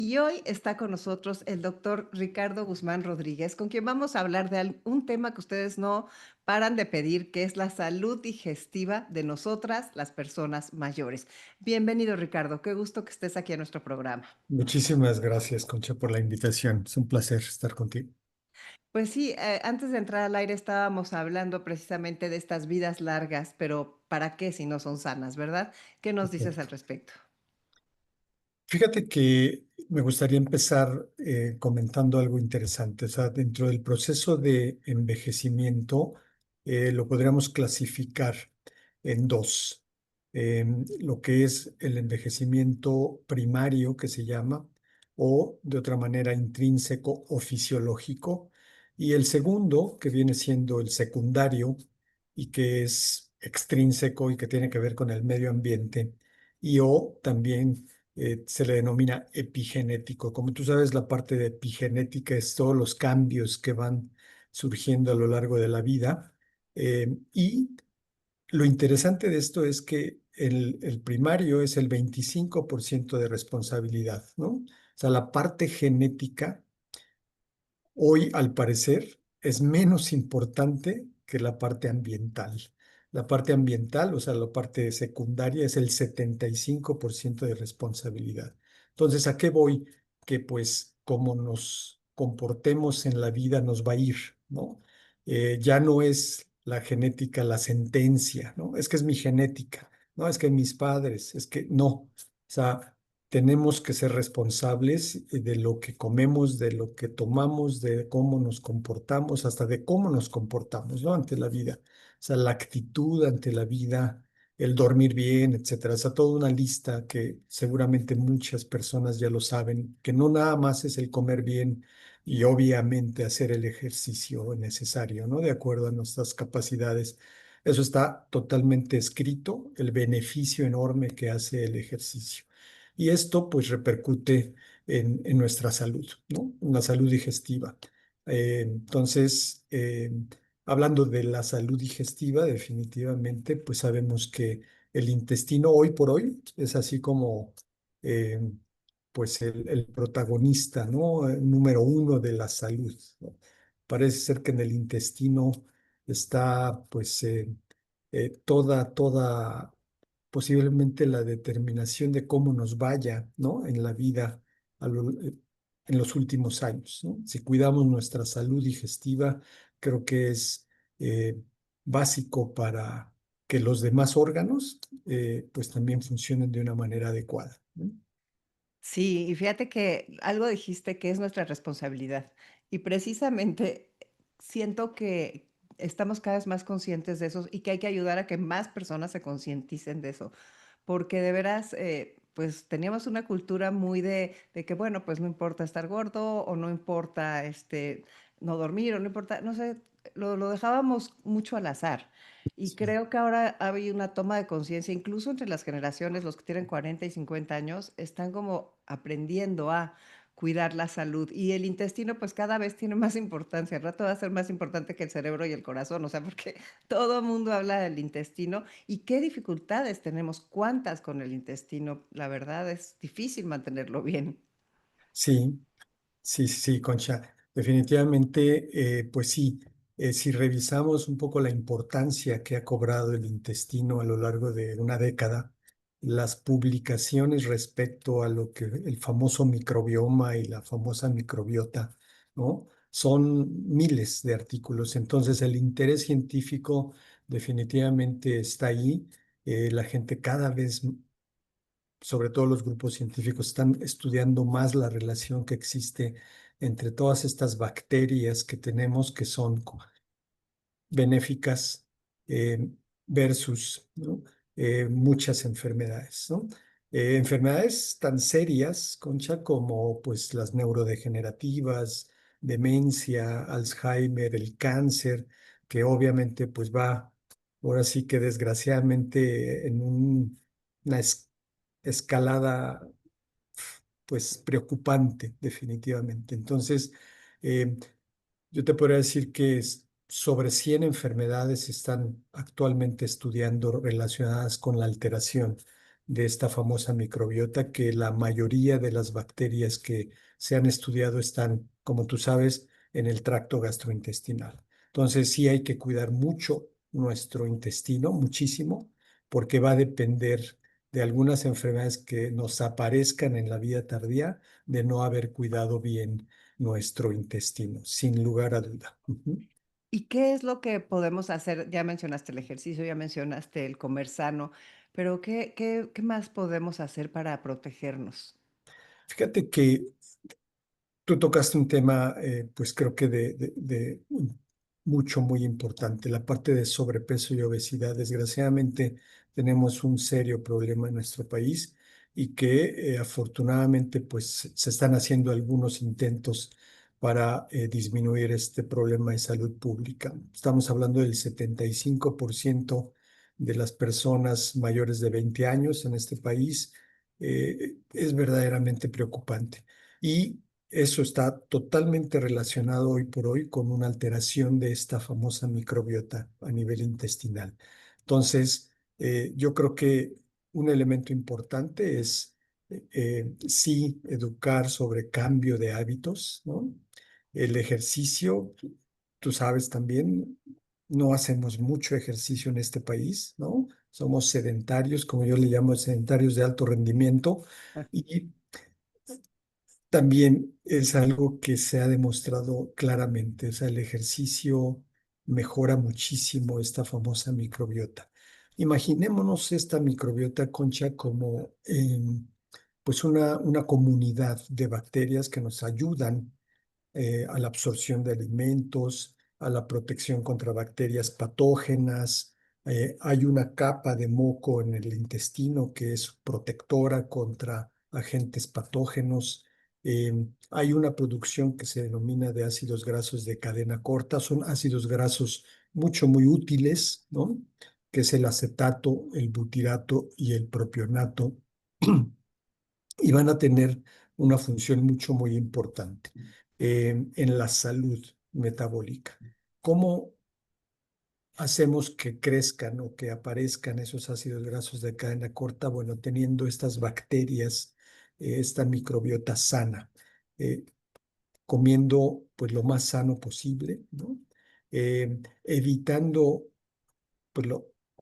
Y hoy está con nosotros el doctor Ricardo Guzmán Rodríguez, con quien vamos a hablar de un tema que ustedes no paran de pedir, que es la salud digestiva de nosotras, las personas mayores. Bienvenido, Ricardo. Qué gusto que estés aquí en nuestro programa. Muchísimas gracias, Concha, por la invitación. Es un placer estar contigo. Pues sí, antes de entrar al aire estábamos hablando precisamente de estas vidas largas, pero ¿para qué si no son sanas, verdad? ¿Qué nos dices al Perfecto. respecto? Fíjate que me gustaría empezar comentando algo interesante. O sea, dentro del proceso de envejecimiento, lo podríamos clasificar en dos. Lo que es el envejecimiento primario, que se llama, o de otra manera intrínseco o fisiológico, y el segundo, que viene siendo el secundario y que es extrínseco y que tiene que ver con el medio ambiente, y o también se le denomina epigenético. Como tú sabes, la parte de epigenética es todos los cambios que van surgiendo a lo largo de la vida. Y lo interesante de esto es que el primario es el 25% de responsabilidad, ¿no? O sea, la parte genética hoy, al parecer, es menos importante que la parte ambiental. La parte ambiental, o sea, la parte secundaria, es el 75% de responsabilidad. Entonces, ¿a qué voy? Que pues como nos comportemos en la vida nos va a ir, ¿no? Ya no es la genética la sentencia, ¿no? Es que es mi genética, no, es que mis padres, es que no. O sea, tenemos que ser responsables de lo que comemos, de lo que tomamos, de cómo nos comportamos, hasta de cómo nos comportamos, ¿no? Ante la vida. O sea, la actitud ante la vida, el dormir bien, etcétera. O sea, toda una lista que seguramente muchas personas ya lo saben, que no nada más es el comer bien y obviamente hacer el ejercicio necesario, ¿no? De acuerdo a nuestras capacidades. Eso está totalmente escrito, el beneficio enorme que hace el ejercicio. Y esto pues repercute en nuestra salud, ¿no? En la salud digestiva. Entonces, hablando de la salud digestiva, definitivamente pues sabemos que el intestino hoy por hoy es así como eh, pues el protagonista, ¿no? Número uno de la salud, ¿no? Parece ser que en el intestino está pues toda posiblemente la determinación de cómo nos vaya, ¿no? En la vida en los últimos años, ¿no? Si cuidamos nuestra salud digestiva, creo que es eh, básico para que los demás órganos pues también funcionen de una manera adecuada, ¿no? Sí, y fíjate que algo dijiste que es nuestra responsabilidad. Y precisamente siento que estamos cada vez más conscientes de eso y que hay que ayudar a que más personas se concienticen de eso. Porque de veras, pues teníamos una cultura muy de que, bueno, pues no importa estar gordo o no importa no dormir o no importa, no sé, lo dejábamos mucho al azar. Y Sí. creo que ahora hay una toma de conciencia, incluso entre las generaciones, los que tienen 40 y 50 años, están como aprendiendo a cuidar la salud. Y el intestino, pues cada vez tiene más importancia. Al rato va a ser más importante que el cerebro y el corazón, o sea, porque todo el mundo habla del intestino y qué dificultades tenemos, cuántas con el intestino. La verdad es difícil mantenerlo bien. Sí, sí, sí, Concha. Definitivamente, pues sí, si revisamos un poco la importancia que ha cobrado el intestino a lo largo de una década, las publicaciones respecto a lo que el famoso microbioma y la famosa microbiota, ¿no? Son miles de artículos. Entonces, el interés científico definitivamente está ahí. La gente cada vez, sobre todo los grupos científicos, están estudiando más la relación que existe entre todas estas bacterias que tenemos que son benéficas eh, versus, ¿no? Muchas enfermedades, ¿no? Enfermedades tan serias, Concha, como pues las neurodegenerativas, demencia, Alzheimer, el cáncer, que obviamente pues va, ahora sí que desgraciadamente en una escalada pues preocupante, definitivamente. Entonces, eh, yo te podría decir que sobre 100 enfermedades se están actualmente estudiando relacionadas con la alteración de esta famosa microbiota, que la mayoría de las bacterias que se han estudiado están, como tú sabes, en el tracto gastrointestinal. Entonces sí hay que cuidar mucho nuestro intestino, muchísimo, porque va a depender de algunas enfermedades que nos aparezcan en la vida tardía de no haber cuidado bien nuestro intestino, sin lugar a duda. Ujú. ¿Y qué es lo que podemos hacer? Ya mencionaste el ejercicio, ya mencionaste el comer sano, pero ¿qué más podemos hacer para protegernos? Fíjate que tú tocaste un tema, pues creo que mucho, muy importante, la parte de sobrepeso y obesidad. Desgraciadamente tenemos un serio problema en nuestro país y que afortunadamente pues se están haciendo algunos intentos para disminuir este problema de salud pública. Estamos hablando del 75% de las personas mayores de 20 años en este país. Es verdaderamente preocupante. Y eso está totalmente relacionado hoy por hoy con una alteración de esta famosa microbiota a nivel intestinal. Entonces, yo creo que un elemento importante es sí educar sobre cambio de hábitos, ¿no? El ejercicio, tú sabes también, no hacemos mucho ejercicio en este país, ¿no? Somos sedentarios, como yo le llamo, sedentarios de alto rendimiento. Y también es algo que se ha demostrado claramente, o sea, el ejercicio mejora muchísimo esta famosa microbiota. Imaginémonos esta microbiota, Concha, como pues una comunidad de bacterias que nos ayudan a la absorción de alimentos, a la protección contra bacterias patógenas. Hay una capa de moco en el intestino que es protectora contra agentes patógenos. Hay una producción que se denomina de ácidos grasos de cadena corta. Son ácidos grasos mucho, muy útiles, ¿no? Que es el acetato, el butirato y el propionato. Y van a tener una función mucho, muy importante en la salud metabólica. ¿Cómo hacemos que crezcan o que aparezcan esos ácidos grasos de cadena corta? Bueno, teniendo estas bacterias, esta microbiota sana, eh, comiendo pues lo más sano posible, ¿no? Evitando pues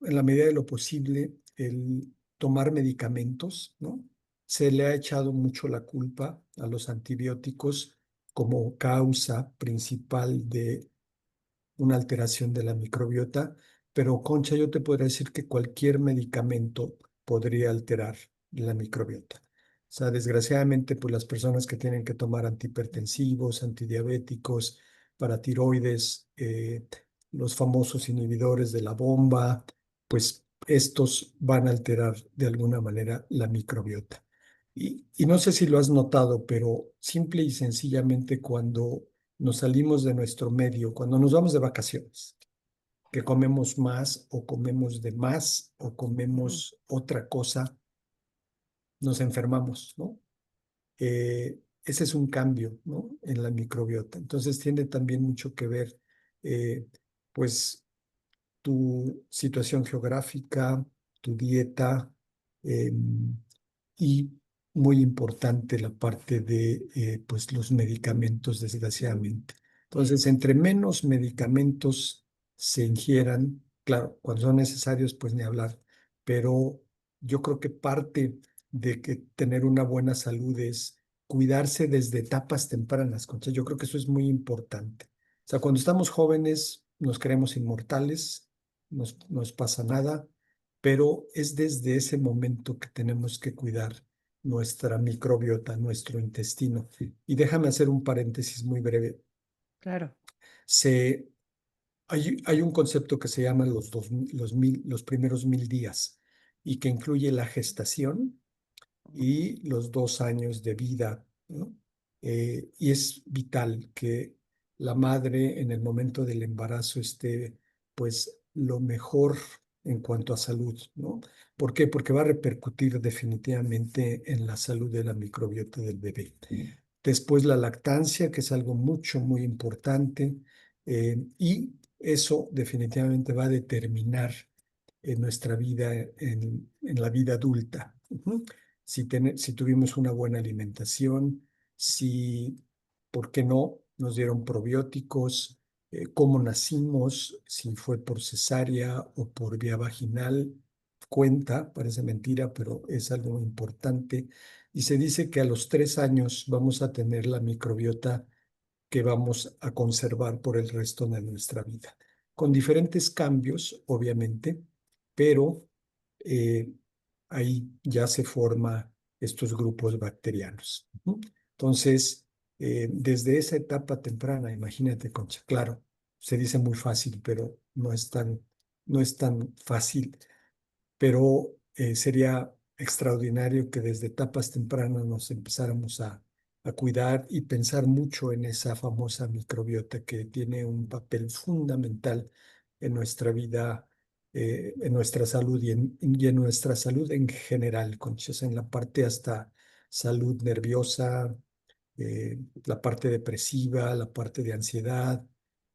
en la medida de lo posible, el tomar medicamentos, ¿no? Se le ha echado mucho la culpa a los antibióticos como causa principal de una alteración de la microbiota, pero Concha, yo te podría decir que cualquier medicamento podría alterar la microbiota. O sea, desgraciadamente, pues las personas que tienen que tomar antihipertensivos, antidiabéticos, para tiroides, los famosos inhibidores de la bomba, pues estos van a alterar de alguna manera la microbiota. Y no sé si lo has notado, pero simple y sencillamente cuando nos salimos de nuestro medio, cuando nos vamos de vacaciones, que comemos más o comemos de más o Mm, comemos otra cosa, nos enfermamos, ¿no? Ese es un cambio, ¿no? En la microbiota. Entonces tiene también mucho que ver, eh, pues, tu situación geográfica, tu dieta, eh, y muy importante la parte de pues los medicamentos, desgraciadamente. Entonces, entre menos medicamentos se ingieran, claro, cuando son necesarios, pues ni hablar, pero yo creo que parte de que tener una buena salud es cuidarse desde etapas tempranas, Concha. Yo creo que eso es muy importante. O sea, cuando estamos jóvenes nos creemos inmortales, nos pasa nada, pero es desde ese momento que tenemos que cuidar nuestra microbiota, nuestro intestino. Y déjame hacer un paréntesis muy breve. claro. Se, hay un concepto que se llama los primeros 1000 días y que incluye la gestación y los 2 años de vida, ¿no? Y es vital que la madre en el momento del embarazo esté, pues, lo mejor en cuanto a salud, ¿no? ¿Por qué? Porque va a repercutir definitivamente en la salud de la microbiota del bebé. Después la lactancia, que es algo mucho, muy importante, y eso definitivamente va a determinar en nuestra vida, en la vida adulta. Ujú. Si tuvimos una buena alimentación, si, ¿por qué no? Nos dieron probióticos, cómo nacimos, si fue por cesárea o por vía vaginal, cuenta, parece mentira, pero es algo importante. Y se dice que a los 3 años vamos a tener la microbiota que vamos a conservar por el resto de nuestra vida, con diferentes cambios, obviamente, pero eh, ahí ya se forman estos grupos bacterianos. Ujú. Entonces, desde esa etapa temprana, imagínate, Concha, claro, se dice muy fácil, pero no es tan fácil, pero sería extraordinario que desde etapas tempranas nos empezáramos a cuidar y pensar mucho en esa famosa microbiota que tiene un papel fundamental en nuestra vida, en nuestra salud y en nuestra salud en general, Conchas, en la parte hasta salud nerviosa, la parte depresiva, la parte de ansiedad,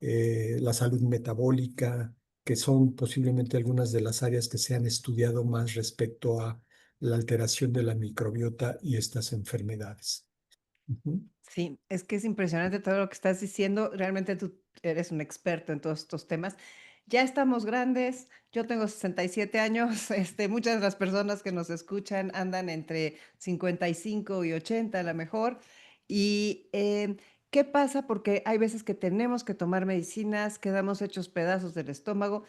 la salud metabólica, que son posiblemente algunas de las áreas que se han estudiado más respecto a la alteración de la microbiota y estas enfermedades. Ujú. Sí, es que es impresionante todo lo que estás diciendo. Realmente tú eres un experto en todos estos temas. Ya estamos grandes, yo tengo 67 años, muchas de las personas que nos escuchan andan entre 55 y 80 a la mejor. Y ¿qué pasa? Porque hay veces que tenemos que tomar medicinas, quedamos hechos pedazos del estómago.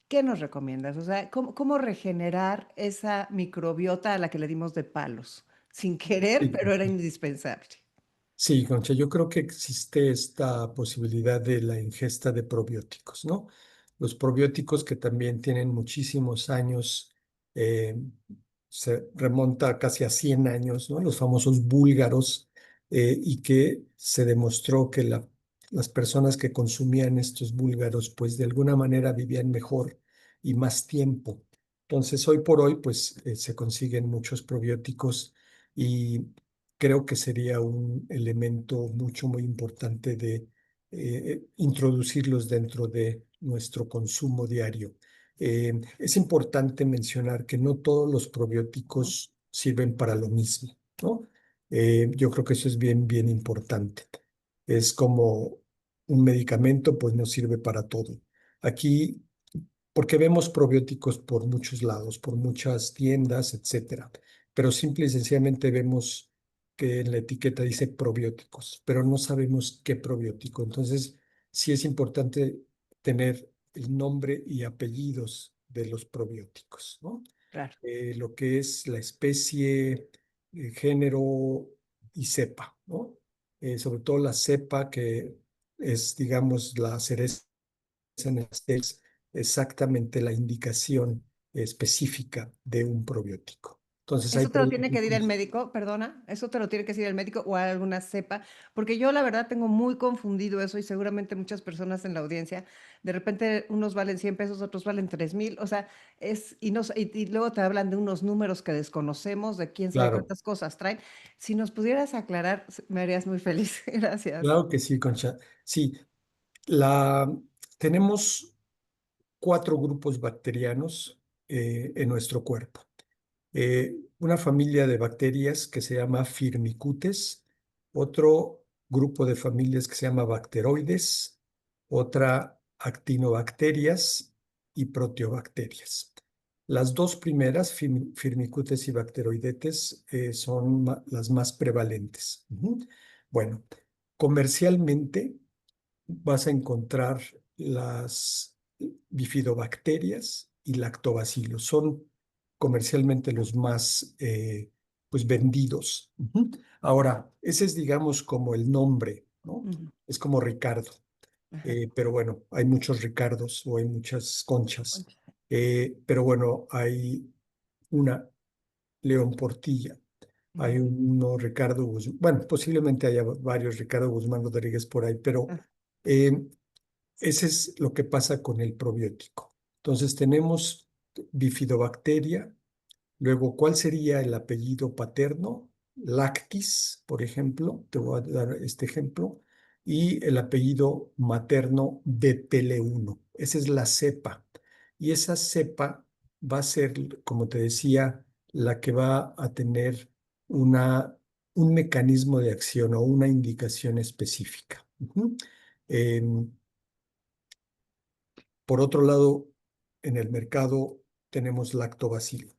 ¿Qué nos recomiendas? O sea, ¿cómo regenerar esa microbiota a la que le dimos de palos? Sin querer, Sí, pero era indispensable. sí, Concha, yo creo que existe esta posibilidad de la ingesta de probióticos, ¿no? Los probióticos que también tienen muchísimos años, eh, se remonta casi a 100 años, ¿no? Los famosos búlgaros, y que se demostró que las personas que consumían estos búlgaros, pues de alguna manera vivían mejor y más tiempo. Entonces, hoy por hoy, pues se consiguen muchos probióticos y creo que sería un elemento mucho, muy importante de introducirlos dentro de nuestro consumo diario. Es importante mencionar que no todos los probióticos sirven para lo mismo, ¿no? Yo creo que eso es bien, bien importante. Es como un medicamento, pues no sirve para todo. Aquí, porque vemos probióticos por muchos lados, por muchas tiendas, etcétera, pero simple y sencillamente vemos que en la etiqueta dice probióticos, pero no sabemos qué probiótico. Entonces, sí es importante tener el nombre y apellidos de los probióticos, ¿no? Claro. Lo que es la especie, género y cepa, ¿no? Sobre todo la cepa, que es, digamos, la cereza en el pastel, es exactamente la indicación específica de un probiótico. Entonces hay ¿Eso te lo tiene que decir el probióticos, médico? Perdona, ¿eso te lo tiene que decir el médico o alguna cepa? Porque yo la verdad tengo muy confundido eso y seguramente muchas personas en la audiencia, de repente unos valen 100 pesos, otros valen 3,000, o sea, y luego te hablan de unos números que desconocemos, de quién sabe claro, cuántas cosas traen. Si nos pudieras aclarar, me harías muy feliz. Gracias. claro que sí, Concha. Sí, la, tenemos 4 grupos bacterianos en nuestro cuerpo. Una familia de bacterias que se llama Firmicutes, otro grupo de familias que se llama Bacteroides, otra Actinobacterias y Proteobacterias. Las dos primeras, Firmicutes y Bacteroidetes, son las más prevalentes. Ujú. Bueno, comercialmente vas a encontrar las bifidobacterias y lactobacilos. Son comercialmente los más pues vendidos. Ujú. Ahora, ese es, digamos, como el nombre, ¿no? Ujú, Es como Ricardo. ajá, Pero bueno, hay muchos Ricardos o hay muchas Conchas. concha, Pero bueno, hay una León Portilla. Hay ujú, uno Ricardo Guzmán, bueno, posiblemente haya varios Ricardo Guzmán Rodríguez por ahí, pero ah, eh, ese es lo que pasa con el probiótico. Entonces tenemos bifidobacteria, luego, ¿cuál sería el apellido paterno? Lactis, por ejemplo, te voy a dar este ejemplo, y el apellido materno de Tele1. Esa es la cepa. Y esa cepa va a ser, como te decía, la que va a tener una, un mecanismo de acción o una indicación específica. Ujú. Em, por otro lado, en el mercado tenemos lactobacillus. O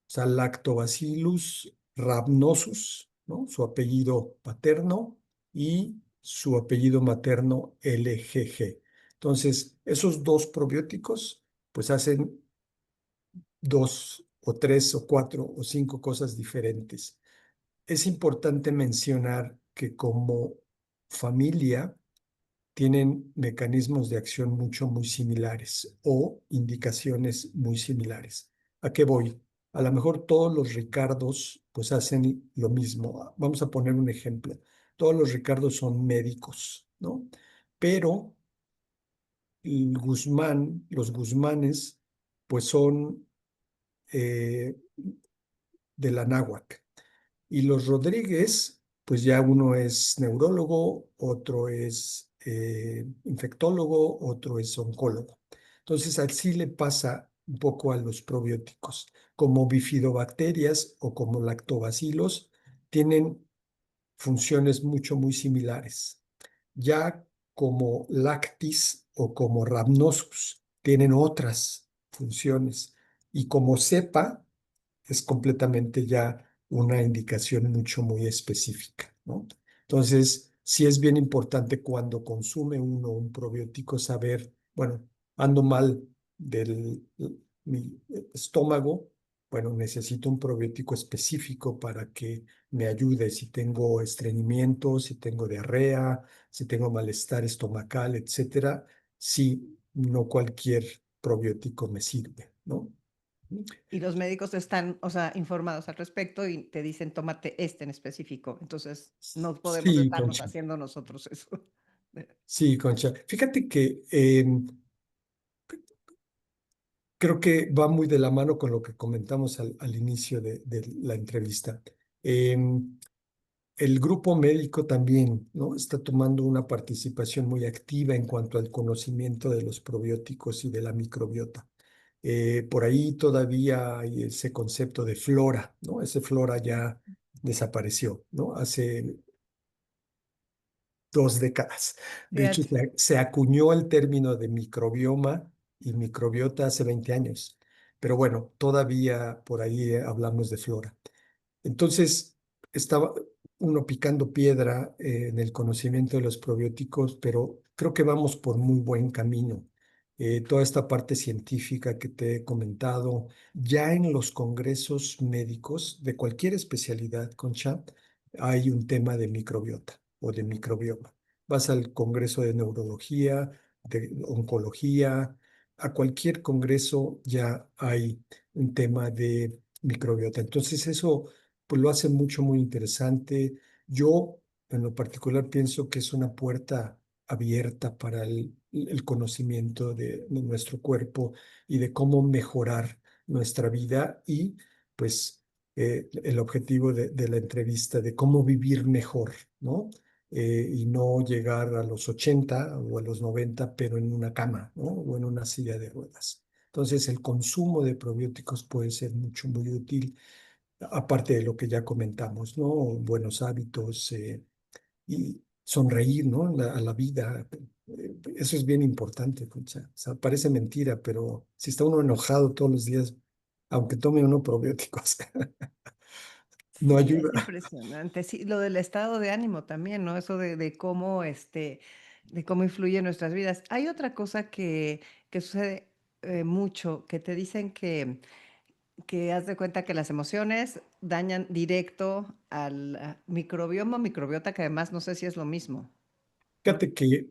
sea, Lactobacillus rhamnosus, ¿no? Su apellido paterno y su apellido materno LGG. Entonces, esos dos probióticos, pues hacen dos o tres o cuatro o cinco cosas diferentes. Es importante mencionar que como familia, tienen mecanismos de acción muy similares o indicaciones muy similares. ¿A qué voy? A lo mejor todos los Ricardos pues hacen lo mismo. Vamos a poner un ejemplo. Todos los Ricardos son médicos, ¿no? Pero el Guzmán, los Guzmanes, pues son de la náhuac. Y los Rodríguez, pues ya uno es neurólogo, otro es infectólogo, otro es oncólogo. Entonces, así le pasa un poco a los probióticos. Como bifidobacterias o como lactobacilos, tienen funciones muy similares. Ya como lactis o como rhamnosus, tienen otras funciones. Y como cepa, es completamente ya una indicación muy específica, ¿no? Entonces, sí es bien importante cuando consume uno un probiótico saber, bueno, ando mal del mi estómago, bueno, necesito un probiótico específico para que me ayude si tengo estreñimiento, si tengo diarrea, si tengo malestar estomacal, etcétera. Sí, no cualquier probiótico me sirve, ¿no? Y los médicos están, o sea, informados al respecto y te dicen, tómate este en específico. Entonces, no podemos Sí, estarnos Concha. haciendo nosotros eso. Sí, Concha. Fíjate que creo que va muy de la mano con lo que comentamos al inicio de la entrevista. Em, el grupo médico también, ¿no? Está tomando una participación muy activa en cuanto al conocimiento de los probióticos y de la microbiota. Por ahí todavía hay ese concepto de flora, ¿no? Ese flora ya desapareció, ¿no? Hace 2 décadas. De hecho, Fíjate. se acuñó el término de microbioma y microbiota hace 20 años. Pero bueno, todavía por ahí hablamos de flora. Entonces, estaba uno picando piedra en el conocimiento de los probióticos, pero creo que vamos por muy buen camino. Toda esta parte científica que te he comentado, ya en los congresos médicos de cualquier especialidad, Concha, hay un tema de microbiota o de microbioma. Vas al congreso de neurología, de oncología, a cualquier congreso ya hay un tema de microbiota. Entonces, eso pues lo hace muy interesante. Yo, en lo particular, pienso que es una puerta abierta para el conocimiento de nuestro cuerpo y de cómo mejorar nuestra vida y, pues, el objetivo de la entrevista, de cómo vivir mejor, ¿no? Y no llegar a los 80 o a los 90, pero en una cama, ¿no? O en una silla de ruedas. Entonces, el consumo de probióticos puede ser muy útil aparte de lo que ya comentamos, ¿no? Buenos hábitos y sonreír, ¿no? A la vida. Eso es bien importante, Concha. O sea, parece mentira, pero si está uno enojado todos los días, aunque tome uno probióticos, no Sí, es ayuda. impresionante. Sí, lo del estado de ánimo también, ¿no? Eso de cómo, de cómo influye en nuestras vidas. Hay otra cosa que sucede mucho, que te dicen que haz de cuenta que las emociones dañan directo al microbioma, microbiota, que además no sé si es lo mismo, ¿no? Fíjate que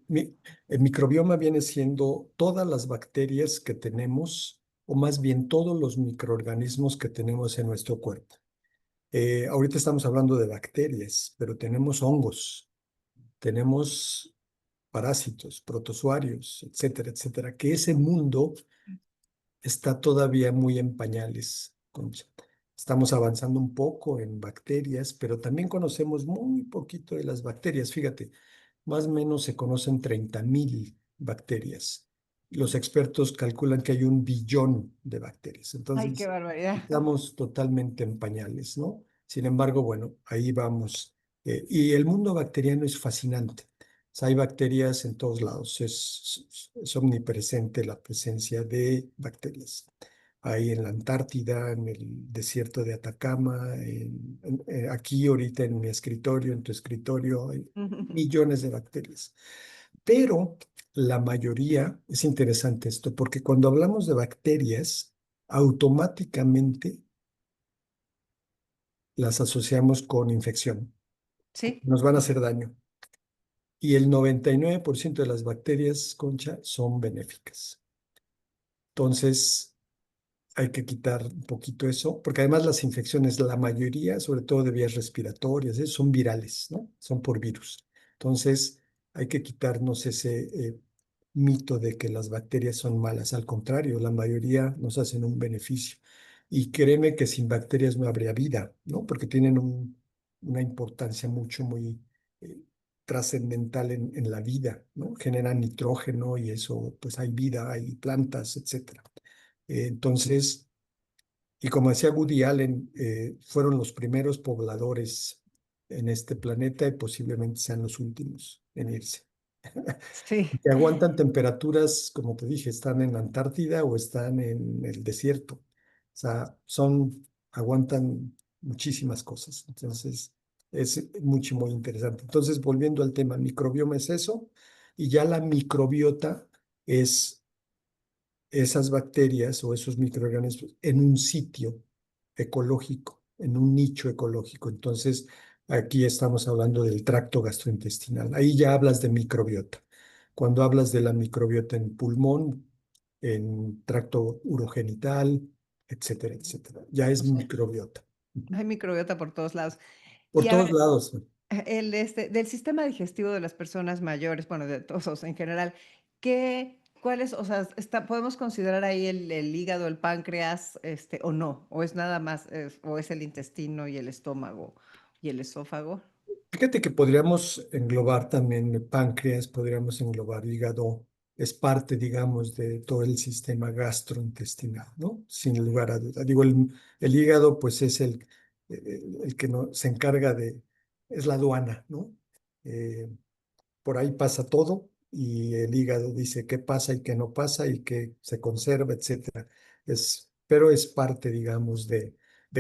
el microbioma viene siendo todas las bacterias que tenemos, o más bien todos los microorganismos que tenemos en nuestro cuerpo. Ahorita estamos hablando de bacterias, pero tenemos hongos, tenemos parásitos, protozoarios, etcétera, etcétera, que ese mundo está todavía muy en pañales, Concha. Estamos avanzando un poco en bacterias, pero también conocemos muy poquito de las bacterias. Fíjate, más o menos se conocen 30.000 bacterias. los expertos calculan que hay 1 billón de bacterias. Ay, qué Entonces, barbaridad. estamos totalmente en pañales, ¿no? Sin embargo, bueno, ahí vamos. Y el mundo bacteriano es fascinante. O sea, hay bacterias en todos lados. Es omnipresente la presencia de bacterias. Hay en la Antártida, en el desierto de Atacama, aquí ahorita en mi escritorio, en tu escritorio, hay millones de bacterias. Pero la mayoría, es interesante esto, porque cuando hablamos de bacterias, automáticamente las asociamos con infección, Sí, nos van a hacer daño. Y el 99% de las bacterias, Concha, son benéficas. Entonces, hay que quitar un poquito eso, porque además las infecciones, la mayoría, sobre todo de vías respiratorias, son virales, ¿no? Son por virus. Entonces, hay que quitarnos ese mito de que las bacterias son malas. Al contrario, la mayoría nos hacen un beneficio. Y créeme que sin bacterias no habría vida, ¿no? Porque tienen una importancia muy eh, trascendental en la vida, ¿no? Generan nitrógeno y eso, pues hay vida, hay plantas, etcétera. Entonces, y como decía Woody Allen, fueron los primeros pobladores en este planeta y posiblemente sean los últimos en irse. sí. Que aguantan temperaturas, como te dije, están en la Antártida o están en el desierto. O sea, aguantan muchísimas cosas. Entonces, es muy interesante. Entonces, volviendo al tema, microbioma es eso, y ya la microbiota es esas bacterias o esos microorganismos en un sitio ecológico, en un nicho ecológico. Entonces, aquí estamos hablando del tracto gastrointestinal. Ahí ya hablas de microbiota. Cuando hablas de la microbiota en pulmón, en tracto urogenital, etcétera, etcétera. Ya es O sea, microbiota. hay microbiota por todos lados. Por Y a todos ver, lados. del sistema digestivo de las personas mayores, bueno, de todos en general, cuáles, o sea, podemos considerar ahí el hígado, el páncreas, o no? ¿O es nada más, o es el intestino y el estómago y el esófago? Fíjate que podríamos englobar también el páncreas, podríamos englobar hígado, es parte, digamos, de todo el sistema gastrointestinal, ¿no? Sin lugar a duda. Digo, el hígado, pues es el que no, se encarga es la aduana, ¿no? Eh, por ahí pasa todo y el hígado dice qué pasa y qué no pasa y qué se conserva, etcétera. Pero es parte, digamos, de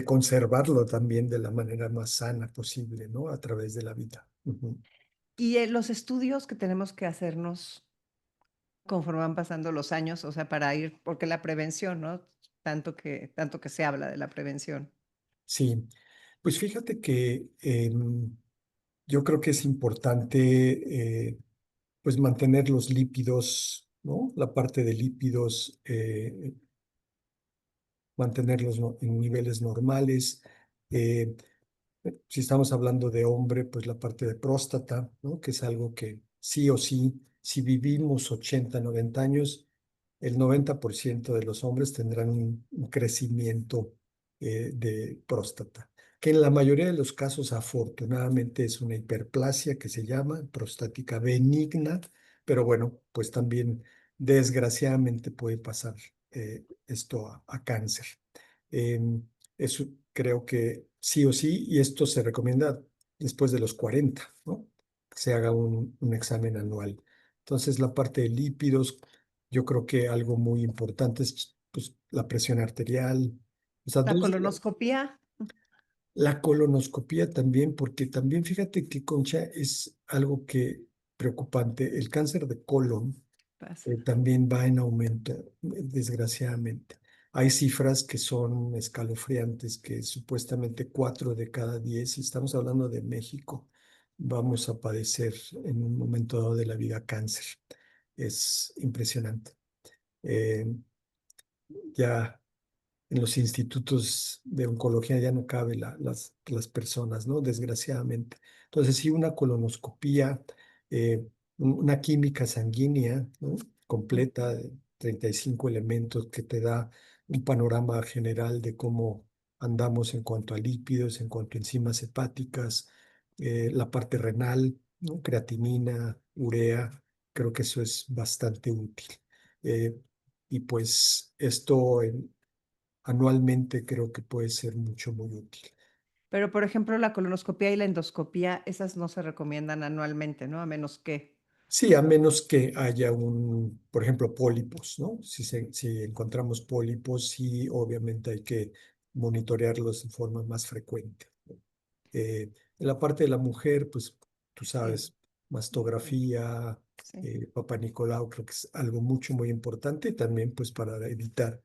conservarlo también de la manera más sana posible, ¿no? A través de la vida. Ujú. Y los estudios que tenemos que hacernos conforme van pasando los años, o sea, para ir, porque la prevención, ¿no? Tanto que se habla de la prevención. Sí, pues fíjate que yo creo que es importante pues mantener los lípidos, ¿no? La parte de lípidos, mantenerlos en niveles normales. eh, Si estamos hablando de hombre, pues la parte de próstata, ¿no? Que es algo que sí o sí, si vivimos 80, 90 años, el 90% de los hombres tendrán un crecimiento de próstata, que en la mayoría de los casos afortunadamente es una hiperplasia que se llama prostática benigna, pero bueno, pues también desgraciadamente puede pasar esto a cáncer. Eso creo que sí o sí, y esto se recomienda después de los 40, ¿no? Que se haga un examen anual. Entonces, la parte de lípidos, yo creo que algo muy importante es pues, la presión arterial. O sea, La colonoscopía la colonoscopía también, porque también fíjate que, Concha, es algo que preocupante. El cáncer de colon pasa. también va en aumento, desgraciadamente. Hay cifras que son escalofriantes, que supuestamente 4 de cada 10, y estamos hablando de México, vamos a padecer en un momento dado de la vida cáncer. Es impresionante. Eh, ya en los institutos de oncología ya no cabe las personas, ¿no? Desgraciadamente. Entonces, sí, una colonoscopía, una química sanguínea, ¿no? Completa de 35 elementos que te da un panorama general de cómo andamos en cuanto a lípidos, en cuanto a enzimas hepáticas, la parte renal, ¿no? Creatinina, urea, creo que eso es bastante útil. eh, y pues esto anualmente creo que puede ser mucho, muy útil. Pero, por ejemplo, la colonoscopia y la endoscopia, esas no se recomiendan anualmente, ¿no? A menos que Sí, a menos que haya por ejemplo, pólipos, ¿no? Si encontramos pólipos, sí, obviamente hay que monitorearlos de forma más frecuente. En la parte de la mujer, pues tú sí, sabes, mastografía, sí, Papá Nicolau, creo que es algo mucho, muy importante y también pues para evitar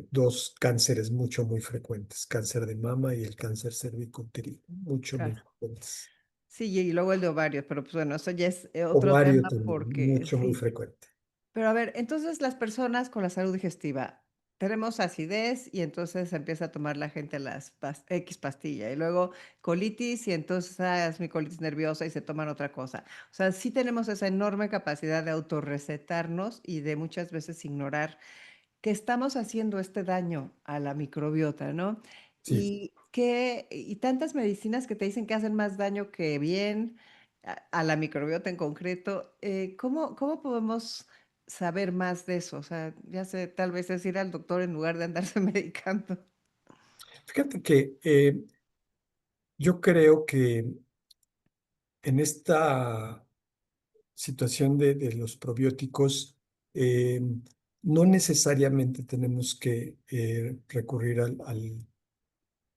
dos cánceres mucho, muy frecuentes, cáncer de mama y el cáncer cervicuterino, mucho, muy claro. frecuentes. Sí, y luego el de ovarios, pero, pues, bueno, eso ya es, otro Ovario tema también, porque mucho, muy sí. frecuente. Pero a ver, entonces las personas con la salud digestiva, tenemos acidez y entonces empieza a tomar la gente las X pastilla y luego colitis y entonces es mi colitis nerviosa y se toman otra cosa. O sea, sí tenemos esa enorme capacidad de autorrecetarnos y de muchas veces ignorar que estamos haciendo este daño a la microbiota, ¿no? Sí. Y tantas medicinas que te dicen que hacen más daño que bien a la microbiota en concreto. ¿Cómo podemos saber más de eso? O sea, ya sé, tal vez es ir al doctor en lugar de andarse medicando. Fíjate que yo creo que en esta situación de los probióticos, no necesariamente tenemos que recurrir al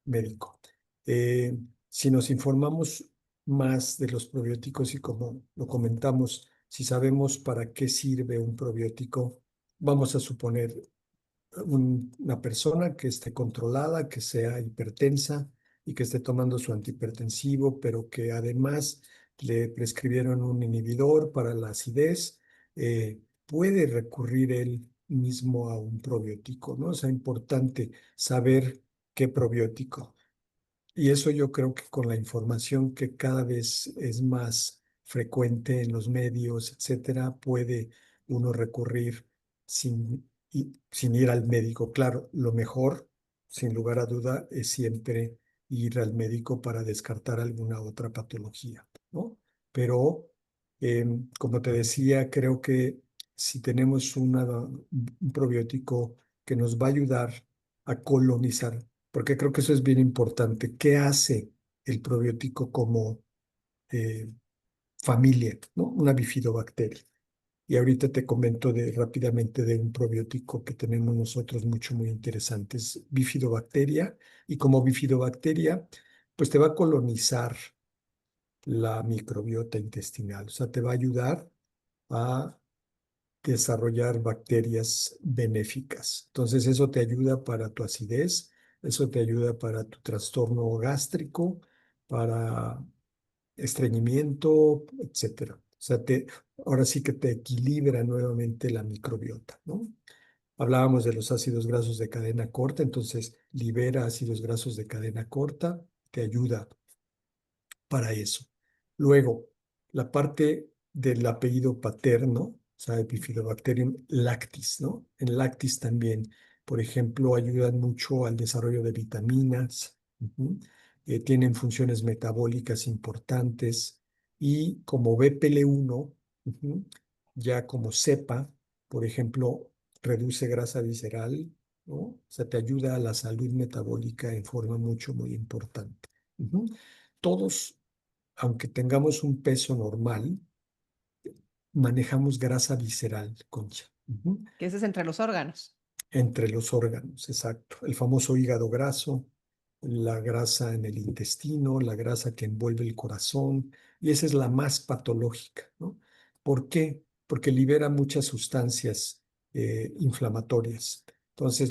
médico. Eh, si nos informamos más de los probióticos y como lo comentamos, si sabemos para qué sirve un probiótico, vamos a suponer una persona que esté controlada, que sea hipertensa y que esté tomando su antihipertensivo, pero que además le prescribieron un inhibidor para la acidez, puede recurrir él mismo a un probiótico, ¿no? O sea, importante saber qué probiótico. Y eso yo creo que con la información que cada vez es más frecuente en los medios, etcétera, puede uno recurrir sin ir al médico. Claro, lo mejor, sin lugar a duda, es siempre ir al médico para descartar alguna otra patología, ¿no? Pero, como te decía, creo que si tenemos un probiótico que nos va a ayudar a colonizar, porque creo que eso es bien importante. ¿Qué hace el probiótico como eh, familia, ¿no? Una bifidobacteria. Y ahorita te comento rápidamente de un probiótico que tenemos nosotros mucho, muy interesantes, bifidobacteria. Y como bifidobacteria, pues te va a colonizar la microbiota intestinal. O sea, te va a ayudar a desarrollar bacterias benéficas. Entonces, eso te ayuda para tu acidez, eso te ayuda para tu trastorno gástrico, para estreñimiento, etcétera. O sea, ahora sí que te equilibra nuevamente la microbiota, ¿no? Hablábamos de los ácidos grasos de cadena corta, entonces libera ácidos grasos de cadena corta, te ayuda para eso. Luego, la parte del apellido paterno, o sea, Bifidobacterium lactis, ¿no? En lactis también, por ejemplo, ayudan mucho al desarrollo de vitaminas, tienen funciones metabólicas importantes y como BPL1, ya como cepa, por ejemplo, reduce grasa visceral, ¿no? O sea, te ayuda a la salud metabólica en forma mucho, muy importante. Ujú. Todos, aunque tengamos un peso normal, manejamos grasa visceral, Concha. Que ese es entre los órganos. Entre los órganos, exacto. El famoso hígado graso, la grasa en el intestino, la grasa que envuelve el corazón, y esa es la más patológica, ¿no? ¿Por qué? Porque libera muchas sustancias inflamatorias. Entonces,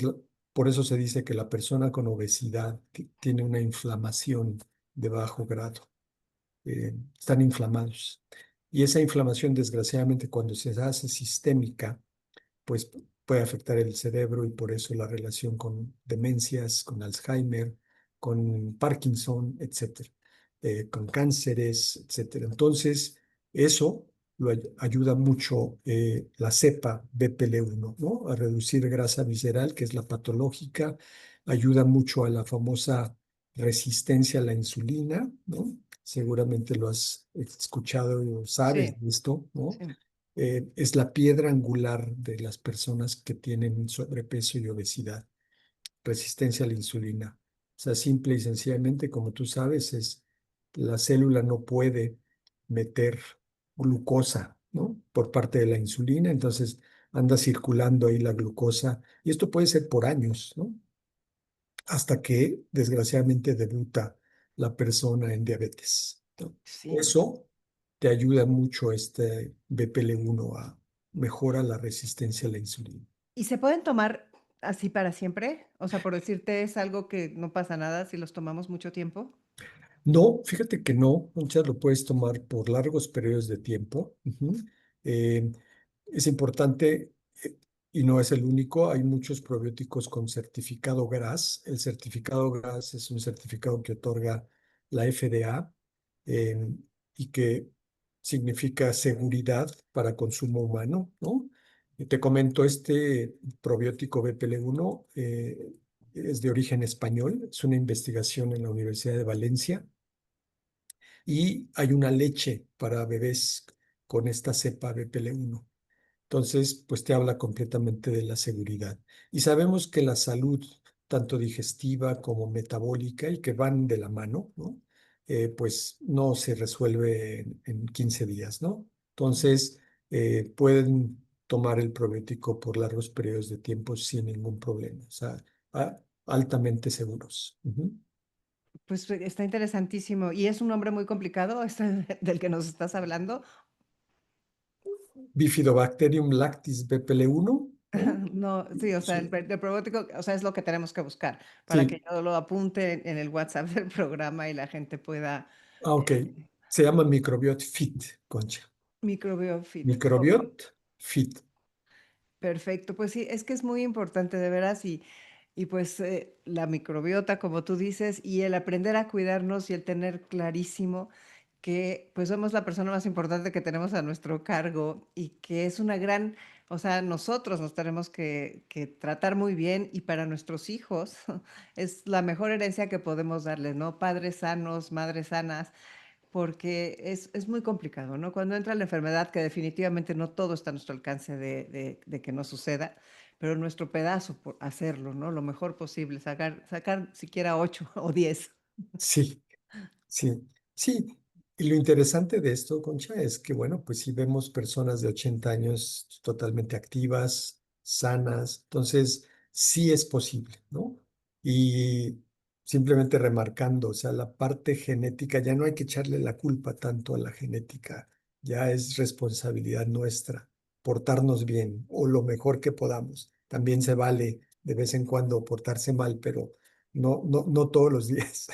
por eso se dice que la persona con obesidad tiene una inflamación de bajo grado, están inflamados. Y esa inflamación, desgraciadamente, cuando se hace sistémica, pues puede afectar el cerebro y por eso la relación con demencias, con Alzheimer, con Parkinson, etcétera, con cánceres, etcétera. Entonces, eso ayuda mucho la cepa BPL1, ¿no? A reducir grasa visceral, que es la patológica, ayuda mucho a la famosa resistencia a la insulina, ¿no? Seguramente lo has escuchado o sabes Sí, de esto, ¿no? sí. es la piedra angular de las personas que tienen sobrepeso y obesidad, resistencia a la insulina. O sea, simple y sencillamente, como tú sabes, es la célula no puede meter glucosa, ¿no? Por parte de la insulina, entonces anda circulando ahí la glucosa, y esto puede ser por años, ¿no? Hasta que desgraciadamente debuta la persona en diabetes, ¿no? Sí. Eso te ayuda mucho este BPL-1 a mejora la resistencia a la insulina. ¿Y se pueden tomar así para siempre? O sea, por decirte, es algo que no pasa nada si los tomamos mucho tiempo. No, fíjate que no, Concha, lo puedes tomar por largos periodos de tiempo. Ujú. Eh, es importante, y no es el único, hay muchos probióticos con certificado GRAS. El certificado GRAS es un certificado que otorga la FDA, eh, y que significa seguridad para consumo humano, ¿no? Y te comento, este probiótico BPL-1 es de origen español, es una investigación en la Universidad de Valencia, y hay una leche para bebés con esta cepa BPL-1. Entonces, pues te habla completamente de la seguridad. Y sabemos que la salud, tanto digestiva como metabólica, y que van de la mano, ¿no? Pues no se resuelve en 15 días, ¿no? Entonces, pueden tomar el probiótico por largos periodos de tiempo sin ningún problema. O sea, altamente seguros. Ujú. Pues está interesantísimo. ¿Y es un nombre muy complicado este del que nos estás hablando? Bifidobacterium lactis BPL-1, ¿no? No, sí, o sea, Sí, el probiótico, o sea, es lo que tenemos que buscar para que sí. yo lo apunte en el WhatsApp del programa y la gente pueda, Ah, ok. Se llama Microbiot Fit, Concha. microbiofit. Microbiot Fit. Perfecto, pues sí, es que es muy importante de veras y pues la microbiota, como tú dices, y el aprender a cuidarnos y el tener clarísimo que pues somos la persona más importante que tenemos a nuestro cargo y que es una gran, o sea, nosotros nos tenemos que tratar muy bien y para nuestros hijos es la mejor herencia que podemos darles, ¿no? Padres sanos, madres sanas, porque es muy complicado, ¿no? Cuando entra la enfermedad, que definitivamente no todo está a nuestro alcance de que no suceda, pero nuestro pedazo por hacerlo, ¿no? Lo mejor posible, sacar siquiera 8 o 10. Sí, sí, sí. Y lo interesante de esto, Concha, es que, bueno, pues si vemos personas de 80 años totalmente activas, sanas, entonces sí es posible, ¿no? Y simplemente remarcando, o sea, la parte genética, ya no hay que echarle la culpa tanto a la genética, ya es responsabilidad nuestra portarnos bien o lo mejor que podamos. También se vale de vez en cuando portarse mal, pero no todos los días.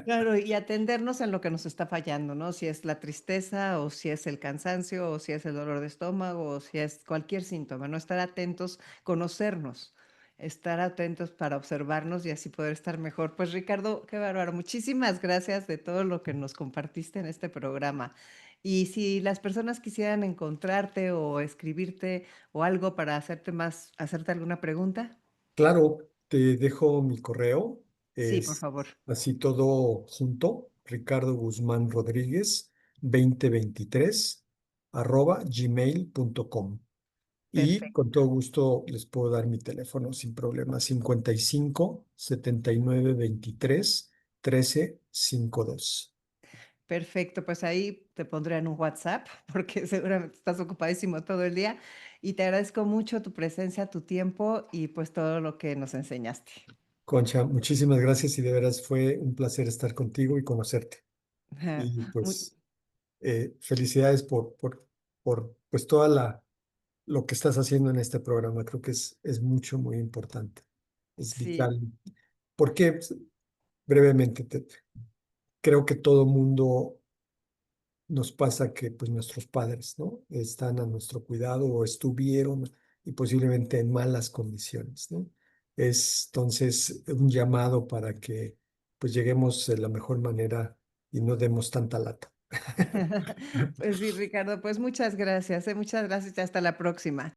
Claro, y atendernos en lo que nos está fallando, ¿no? Si es la tristeza, o si es el cansancio, o si es el dolor de estómago, o si es cualquier síntoma, ¿no? Estar atentos, conocernos, estar atentos para observarnos y así poder estar mejor. Pues Ricardo, qué bárbaro. Muchísimas gracias de todo lo que nos compartiste en este programa. Y si las personas quisieran encontrarte o escribirte o algo para hacerte alguna pregunta. Claro, te dejo mi correo, Sí, por es favor. así todo junto, Ricardo Guzmán Rodríguez 2023 @gmail.com. Y con Perfecto. todo gusto les puedo dar mi teléfono sin problema: 55 79 23 13 52. Perfecto, pues ahí te pondré en un WhatsApp, porque seguramente estás ocupadísimo todo el día y te agradezco mucho tu presencia, tu tiempo y pues todo lo que nos enseñaste. Concha, muchísimas gracias, y de veras fue un placer estar contigo y conocerte. Ajá. Y Mu- pues felicidades por pues toda lo que estás haciendo en este programa. Creo que es mucho, muy importante. Es Sí, vital. Porque pues, brevemente, creo que todo mundo nos pasa que pues nuestros padres, ¿no? Están a nuestro cuidado o estuvieron, y posiblemente en malas condiciones, ¿no? Es entonces un llamado para que pues lleguemos de la mejor manera y no demos tanta lata. pues sí, Ricardo, pues muchas gracias y hasta la próxima.